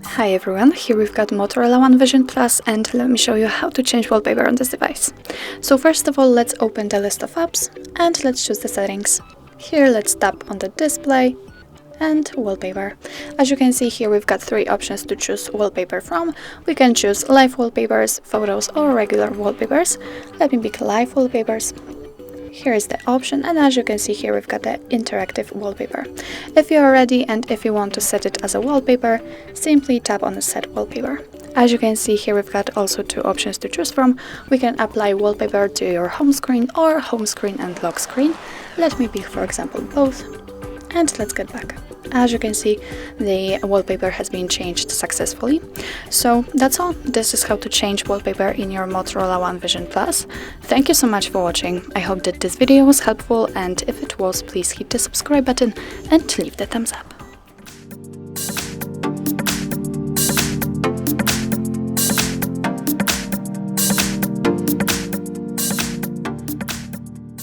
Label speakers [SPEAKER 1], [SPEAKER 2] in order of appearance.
[SPEAKER 1] Hi everyone, here we've got Motorola One Vision Plus, and let me show you how to change wallpaper on this device. So first of all, let's open the list of apps and let's choose the settings. Here let's tap on the display and wallpaper. As you can see here, we've got three options to choose wallpaper from. We can choose live wallpapers, photos or regular wallpapers. Let me pick live wallpapers. Here is the option, and as you can see here, we've got the interactive wallpaper. If you are ready and if you want to set it as a wallpaper, simply tap on the set wallpaper. As you can see here, we've got also two options to choose from. We can apply wallpaper to your home screen or home screen and lock screen. Let me pick, for example, both, and let's get back. As you can see, the wallpaper has been changed successfully. So that's all. This is how to change wallpaper in your Motorola One Vision Plus. Thank you so much for watching. I hope that this video was helpful, and if it was, please hit the subscribe button and leave the thumbs up.